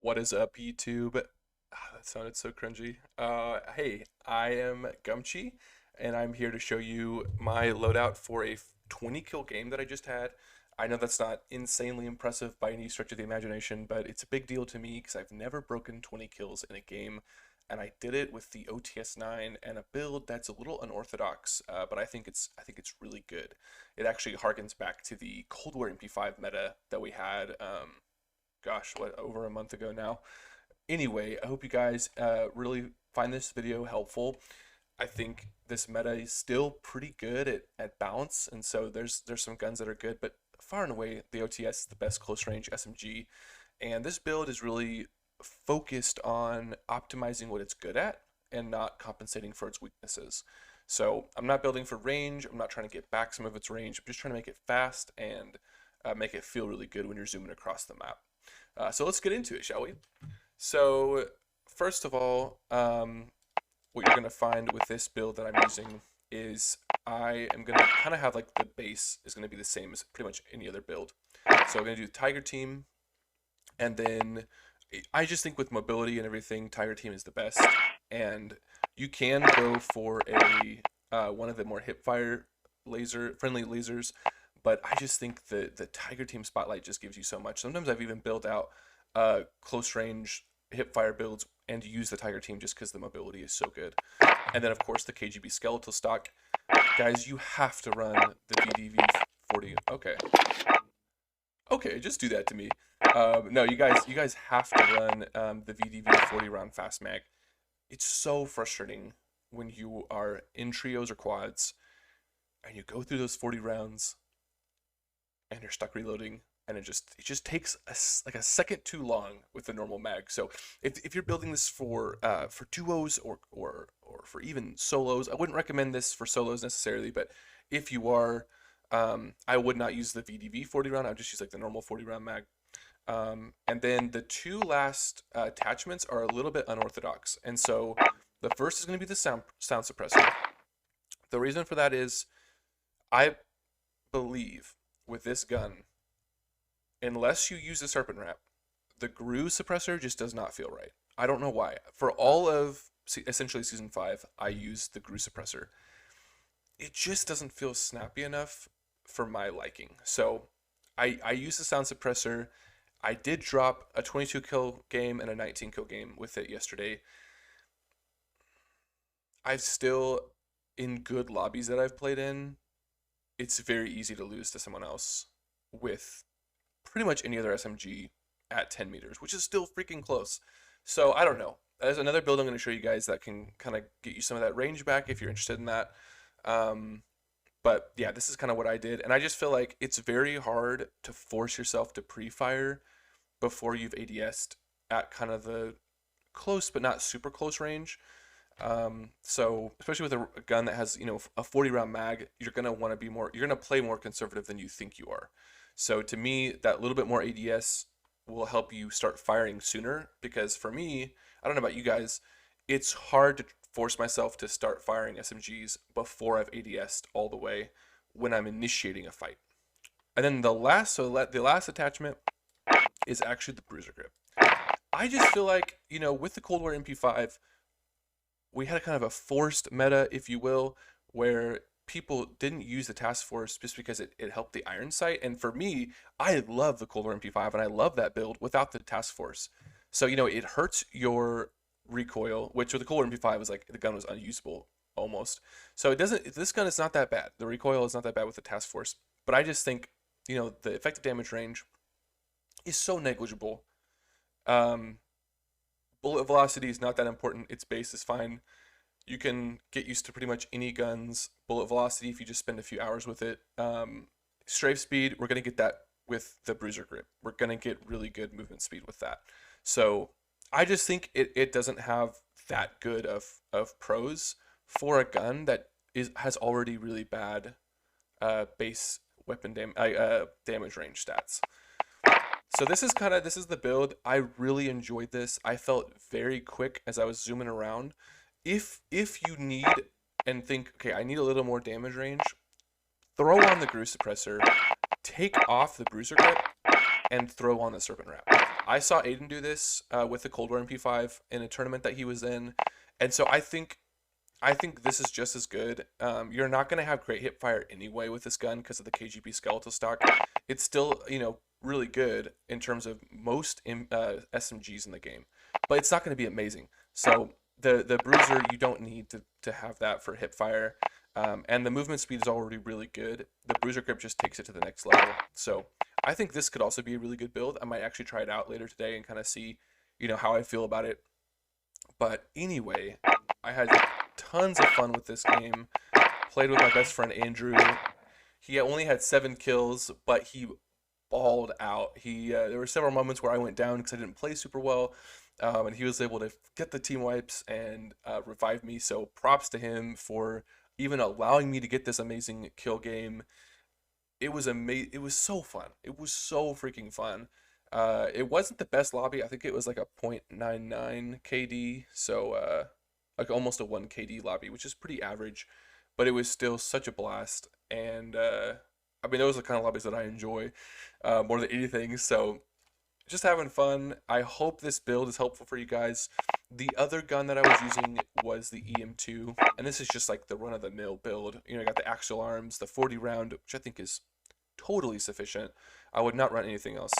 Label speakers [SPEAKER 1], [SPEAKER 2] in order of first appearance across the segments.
[SPEAKER 1] What is up, YouTube? That sounded so cringy. Hey, I am Gumchi, and I'm here to show you my loadout for a 20 kill game that I just had. I know that's not insanely impressive by any stretch of the imagination, but it's a big deal to me because I've never broken 20 kills in a game, and I did it with the OTS 9 and a build that's a little unorthodox, but I think it's really good. It actually harkens back to the Cold War MP5 meta that we had. Gosh, what, over a month ago now. Anyway, I hope you guys really find this video helpful. I think this meta is still pretty good at balance, and so there's some guns that are good, but far and away the OTS is the best close range SMG, and this build is really focused on optimizing what it's good at and not compensating for its weaknesses. So I'm not building for range. I'm not trying to get back some of its range. I'm just trying to make it fast and make it feel really good when you're zooming across the map. So let's get into it, shall we? So first of all, what you're going to find with this build that I'm using is I am going to kind of have like the base is going to be the same as pretty much any other build. So I'm going to do Tiger Team, and then I just think with mobility and everything, Tiger Team is the best. And you can go for a one of the more hipfire friendly lasers, but I just think the Tiger Team Spotlight just gives you so much. Sometimes I've even built out close range hipfire builds and use the Tiger Team just because the mobility is so good. And then of course the KGB skeletal stock. Guys, you have to run the VDV 40. Okay. Okay, just do that to me. No, you guys have to run the VDV 40 round fast mag. It's so frustrating when you are in trios or quads and you go through those 40 rounds and you're stuck reloading, and it just takes like a second too long with the normal mag. So if you're building this for duos or for even solos, I wouldn't recommend this for solos necessarily, but if you are, I would not use the VDV 40 round. I would just use like the normal 40 round mag. And then the two last attachments are a little bit unorthodox, and so the first is going to be the sound suppressor. The reason for that is I believe with this gun, unless you use the serpent wrap, the GRU suppressor just does not feel right. I don't know why. For all of essentially season 5, I used the GRU suppressor. It just doesn't feel snappy enough for my liking. So I use the sound suppressor. I did drop a 22 kill game and a 19 kill game with it yesterday. I've still, in good lobbies that I've played in, it's very easy to lose to someone else with pretty much any other SMG at 10 meters, which is still freaking close. So I don't know. There's another build I'm going to show you guys that can kind of get you some of that range back if you're interested in that. But yeah, this is kind of what I did. And I just feel like it's very hard to force yourself to pre-fire before you've ADS'd at kind of the close but not super close range. So especially with a gun that has, a 40 round mag, you're going to want to be more, you're going to play more conservative than you think you are. So to me, that little bit more ADS will help you start firing sooner, because for me, I don't know about you guys, it's hard to force myself to start firing SMGs before I've ADS'd all the way when I'm initiating a fight. And then the last attachment is actually the bruiser grip. I just feel like, with the Cold War MP5, we had a kind of a forced meta, if you will, where people didn't use the task force just because it helped the iron sight. And for me, I love the Cold War MP5 and I love that build without the task force. So, it hurts your recoil, which with the Cold War MP5 was like the gun was unusable almost. So this gun is not that bad. The recoil is not that bad with the task force. But I just think, the effective damage range is so negligible. Um, Bullet velocity is not that important. Its base is fine. You can get used to pretty much any gun's bullet velocity if you just spend a few hours with it. Strafe speed, we're going to get that with the bruiser grip. We're going to get really good movement speed with that. So I just think it doesn't have that good of pros for a gun that has already really bad base weapon damage range stats. So this is the build. I really enjoyed this. I felt very quick as I was zooming around. If you need and think, okay, I need a little more damage range, throw on the GRU suppressor, take off the bruiser grip, and throw on the serpent wrap. I saw Aiden do this with the Cold War MP5 in a tournament that he was in, and so I think this is just as good. You're not going to have great hip fire anyway with this gun because of the KGB skeletal stock. It's still, really good in terms of most SMGs in the game, but it's not going to be amazing. So the bruiser, you don't need to have that for hip fire, and the movement speed is already really good. The bruiser grip just takes it to the next level. So I think this could also be a really good build. I might actually try it out later today and kind of see, how I feel about it. But anyway, I had tons of fun with this game. Played with my best friend Andrew. He only had 7 kills, but he balled out. There were several moments where I went down because I didn't play super well, and he was able to get the team wipes and revive me. So props to him for even allowing me to get this amazing kill game. It was amazing. It was so fun. It was so freaking fun. It wasn't the best lobby. I think it was like a .99 KD, so like almost a 1 KD lobby, which is pretty average, but it was still such a blast. And I mean, those are the kind of lobbies that I enjoy more than anything. So just having fun. I hope this build is helpful for you guys. The other gun that I was using was the EM2, and this is just like the run-of-the-mill build. I got the axial arms, the 40 round, which I think is totally sufficient. I would not run anything else.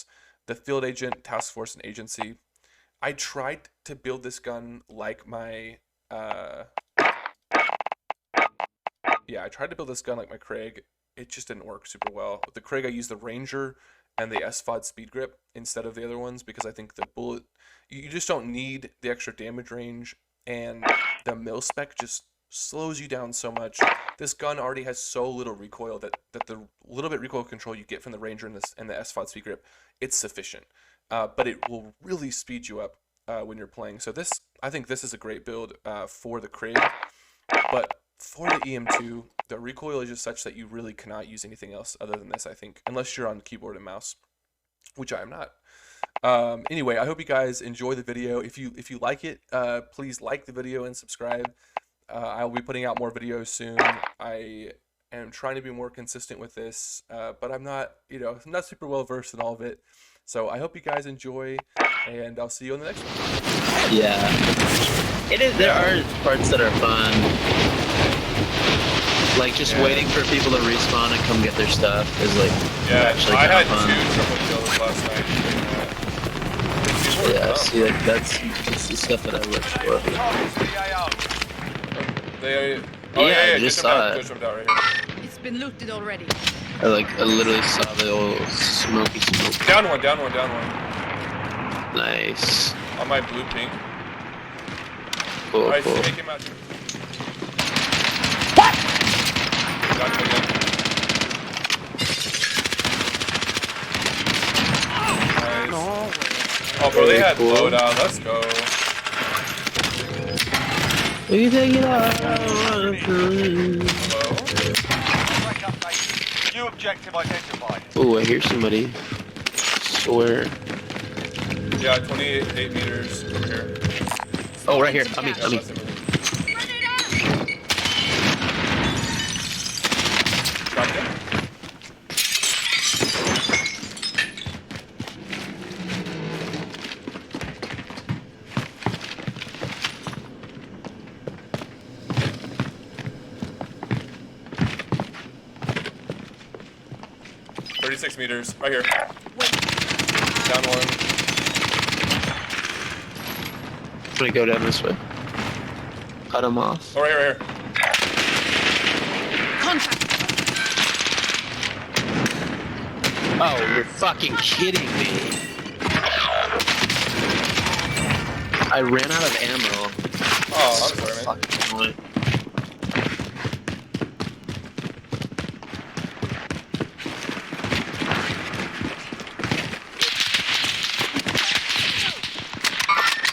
[SPEAKER 1] The field agent, task force, and agency. I tried to build this gun like my I tried to build this gun like my Craig. It just didn't work super well. With the Craig, I used the Ranger and the SFOD speed grip instead of the other ones because I think the bullet, you just don't need the extra damage range, and the mil spec just slows you down so much. This gun already has so little recoil that the little bit recoil control you get from the Ranger and the SFOD speed grip, it's sufficient. But it will really speed you up when you're playing. So I think this is a great build for the Craig. But for the EM2, the recoil is just such that you really cannot use anything else other than this, I think, unless you're on keyboard and mouse, which I am not. Anyway, I hope you guys enjoy the video. If you like it, please like the video and subscribe. I'll be putting out more videos soon. I am trying to be more consistent with this, but I'm not, I'm not super well versed in all of it. So I hope you guys enjoy, and I'll see you on the next one.
[SPEAKER 2] Yeah, it is. There are parts that are fun, like just waiting for people to respawn and come get their stuff is like actually
[SPEAKER 1] I had
[SPEAKER 2] fun.
[SPEAKER 1] 2 triple kills last night.
[SPEAKER 2] Yeah, see, like that's the stuff that I look for.
[SPEAKER 1] Yeah,
[SPEAKER 2] just saw it.
[SPEAKER 1] Just jumped out right here.
[SPEAKER 3] It's been looted already.
[SPEAKER 2] I literally saw the old smoky smoke.
[SPEAKER 1] Down one.
[SPEAKER 2] Nice.
[SPEAKER 1] On my blue ping.
[SPEAKER 2] Cool,
[SPEAKER 1] Alright,
[SPEAKER 2] cool.
[SPEAKER 1] take him out. What? Got him again. Nice. Oh, bro, they had loadout. Let's go.
[SPEAKER 2] You take it out.
[SPEAKER 4] New objective identified.
[SPEAKER 2] Oh, I hear somebody. Swear.
[SPEAKER 1] Yeah, 28 meters over here.
[SPEAKER 2] Oh, right here. On me.
[SPEAKER 1] Dropped him. .36 meters, right here. Down one.
[SPEAKER 2] I'm gonna go down this way. Cut him off.
[SPEAKER 1] Oh, right here.
[SPEAKER 3] Contact.
[SPEAKER 2] Oh, you're fucking kidding me. I ran out of ammo.
[SPEAKER 1] Oh, I'm sorry, man.
[SPEAKER 2] Fucking annoying.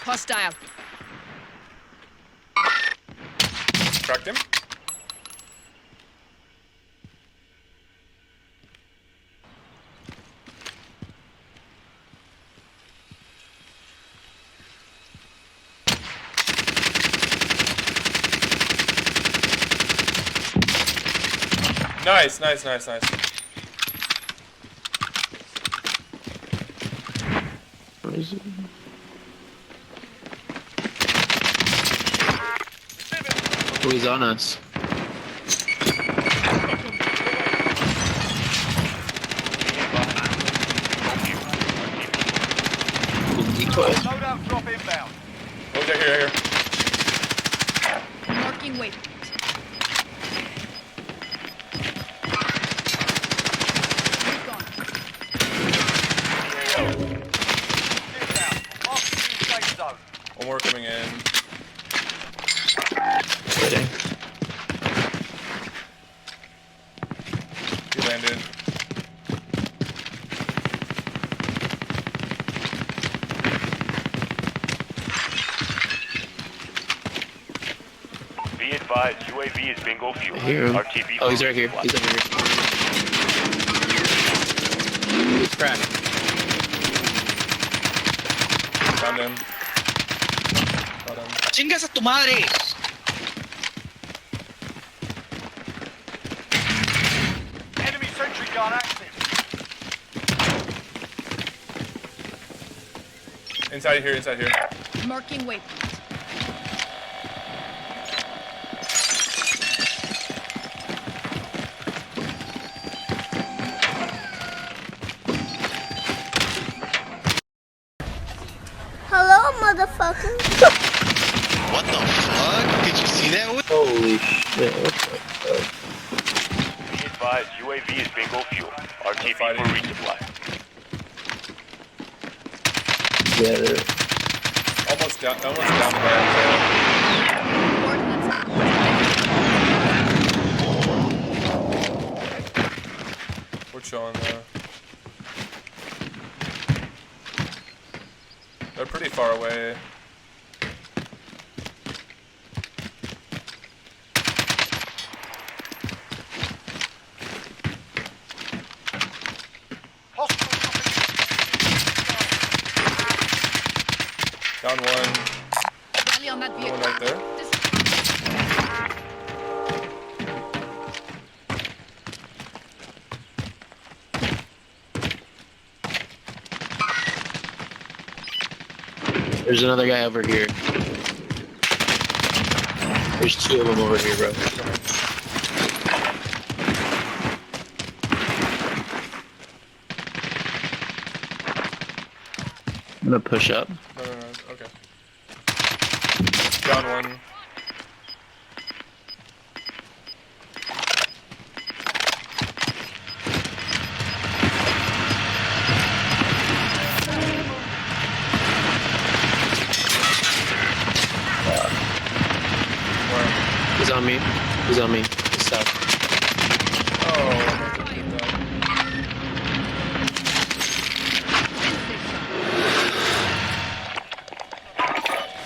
[SPEAKER 3] Hostile.
[SPEAKER 1] Cracked him. Nice.
[SPEAKER 2] Let me Oh, he's on us. Decoy.
[SPEAKER 4] Loadout drop inbound.
[SPEAKER 1] Oh, they're here.
[SPEAKER 3] Marking waypoint. Recon.
[SPEAKER 4] Inbound. Mark the new safe zone.
[SPEAKER 1] One more coming in.
[SPEAKER 2] Waiting.
[SPEAKER 1] He landed.
[SPEAKER 5] Be advised, UAV is bingo fuel.
[SPEAKER 2] I hear him.
[SPEAKER 5] RTB
[SPEAKER 2] Oh, he's right here. He's over here. He's cracked.
[SPEAKER 1] Found him. Got him.
[SPEAKER 2] ¡Chingas a tu madre!
[SPEAKER 4] Enemy sentry gun active.
[SPEAKER 1] Inside here.
[SPEAKER 3] Marking waypoint.
[SPEAKER 6] Hello, motherfucker.
[SPEAKER 7] What the fuck? Did you see that?
[SPEAKER 2] Holy shit, what the fuck?
[SPEAKER 5] Be advised, UAV is bingo fuel. RTB
[SPEAKER 1] Fighting.
[SPEAKER 5] for resupply.
[SPEAKER 2] Yeah, they're...
[SPEAKER 1] Almost down the bad. We're chilling though. They're pretty far away. Down one.
[SPEAKER 3] Rally on that
[SPEAKER 1] One
[SPEAKER 3] vehicle.
[SPEAKER 1] right there.
[SPEAKER 2] There's another guy over here. There's two of them over here, bro. I'm gonna push up.
[SPEAKER 1] No, okay. Down one. Where?
[SPEAKER 2] He's on me. He's on me. He's south.
[SPEAKER 1] Oh,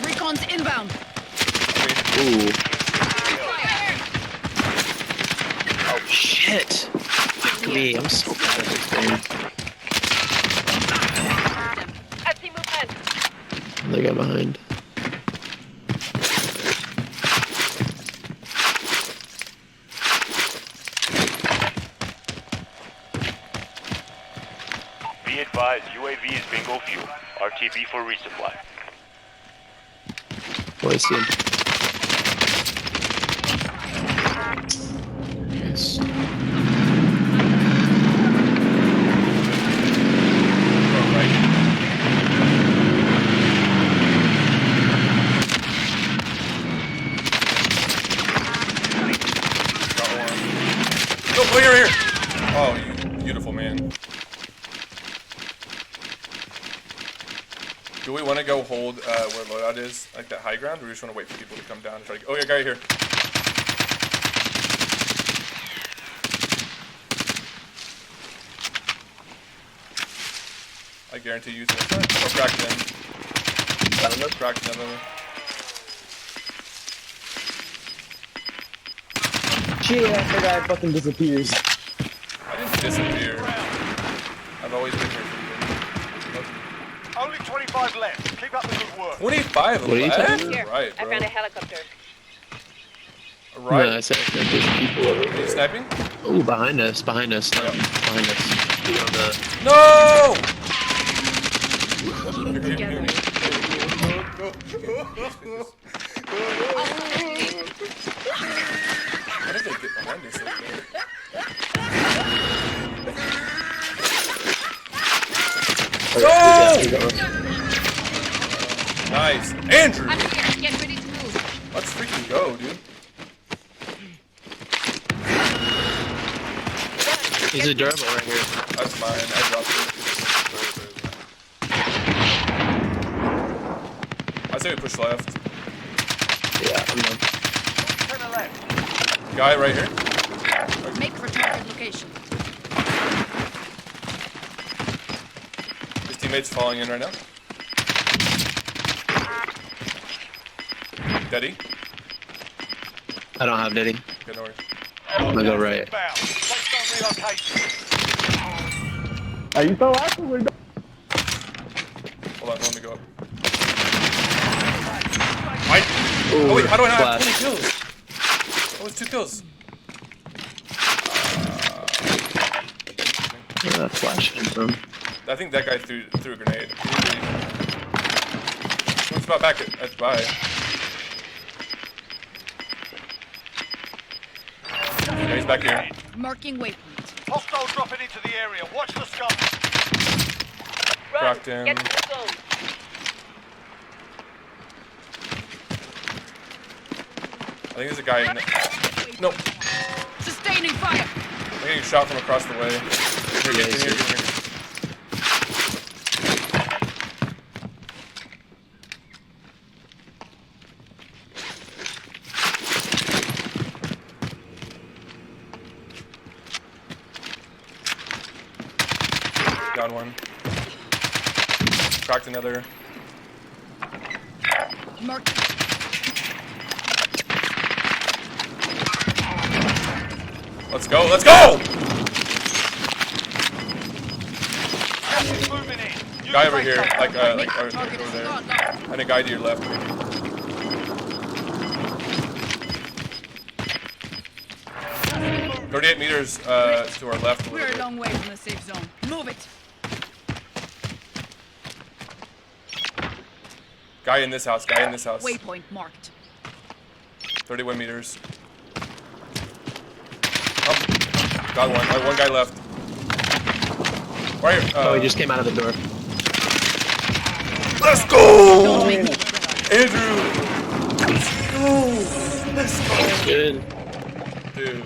[SPEAKER 3] Recon's inbound.
[SPEAKER 2] Ooh. Oh shit. Fuck me. I'm so bad at this game. They got behind.
[SPEAKER 5] Be advised, UAV is bingo fuel. RTB for resupply.
[SPEAKER 2] Oh, I see him. Yes.
[SPEAKER 1] oh, right. Got one. Oh, here. Oh, you beautiful man. Do we want to go hold where loadout is, like that high ground, or do we just want to wait for people to come down and try to... Oh, yeah, guy here. I guarantee you he's gonna try. Oh, cracked him. Cracked another one.
[SPEAKER 8] Shit, that guy fucking disappears.
[SPEAKER 1] I didn't disappear. I've always been here for you.
[SPEAKER 4] Only 25 left. Keep up the good work.
[SPEAKER 1] 25
[SPEAKER 2] What are you
[SPEAKER 1] left?
[SPEAKER 2] talking
[SPEAKER 3] Here,
[SPEAKER 1] Right,
[SPEAKER 3] I
[SPEAKER 1] bro.
[SPEAKER 3] found a helicopter.
[SPEAKER 1] Right.
[SPEAKER 2] No, I said that there's people over
[SPEAKER 1] Are you
[SPEAKER 2] here.
[SPEAKER 1] sniping?
[SPEAKER 2] Ooh, behind us. Behind us. No, behind us. On the...
[SPEAKER 1] No!
[SPEAKER 3] Keep it together.
[SPEAKER 1] How did they get behind us like that? Nice. Andrew!
[SPEAKER 3] I'm here. Get ready to move.
[SPEAKER 1] Let's freaking go, dude.
[SPEAKER 2] He's a durable right here.
[SPEAKER 1] That's mine. I dropped it. I say we push left.
[SPEAKER 2] Yeah, I'm done.
[SPEAKER 4] 10 left.
[SPEAKER 1] Guy right here.
[SPEAKER 3] Make for target location.
[SPEAKER 1] His teammate's falling in right now. Daddy?
[SPEAKER 2] I don't have Diddy.
[SPEAKER 1] Good, no worries.
[SPEAKER 2] I'm gonna go right.
[SPEAKER 4] Inbound. Safe zone relocation.
[SPEAKER 8] Are you so awkward?
[SPEAKER 1] Hold on, let me go up. Oh wait, how do I not have 20 kills? That was 2 kills.
[SPEAKER 2] Flash from.
[SPEAKER 1] I think that guy threw a grenade. What's about back at Buy? Yeah, he's back here.
[SPEAKER 3] Marking waypoint.
[SPEAKER 4] Hostile dropping into the area. Watch the scum.
[SPEAKER 1] Cracked him. I think there's a guy in there. Nope.
[SPEAKER 3] Sustaining fire.
[SPEAKER 1] I'm getting shot from across the way. Here. Got one. Cracked another.
[SPEAKER 3] Mark.
[SPEAKER 1] Let's go, let's go!
[SPEAKER 4] Moving in.
[SPEAKER 1] Guy over here, like
[SPEAKER 3] Make
[SPEAKER 1] over
[SPEAKER 3] target
[SPEAKER 1] there.
[SPEAKER 3] squad.
[SPEAKER 1] And a guy to your left, maybe.
[SPEAKER 4] Moving.
[SPEAKER 1] 38 meters to our left.
[SPEAKER 3] We're a long way from the safe zone. Move it.
[SPEAKER 1] Guy in this house,
[SPEAKER 3] Waypoint marked.
[SPEAKER 1] 31 meters. Oh, got one. One guy left. Right.
[SPEAKER 2] Oh, he just came out of the door.
[SPEAKER 1] Let's go!
[SPEAKER 3] Make
[SPEAKER 1] Andrew! Let's go!
[SPEAKER 2] Good.
[SPEAKER 1] Dude.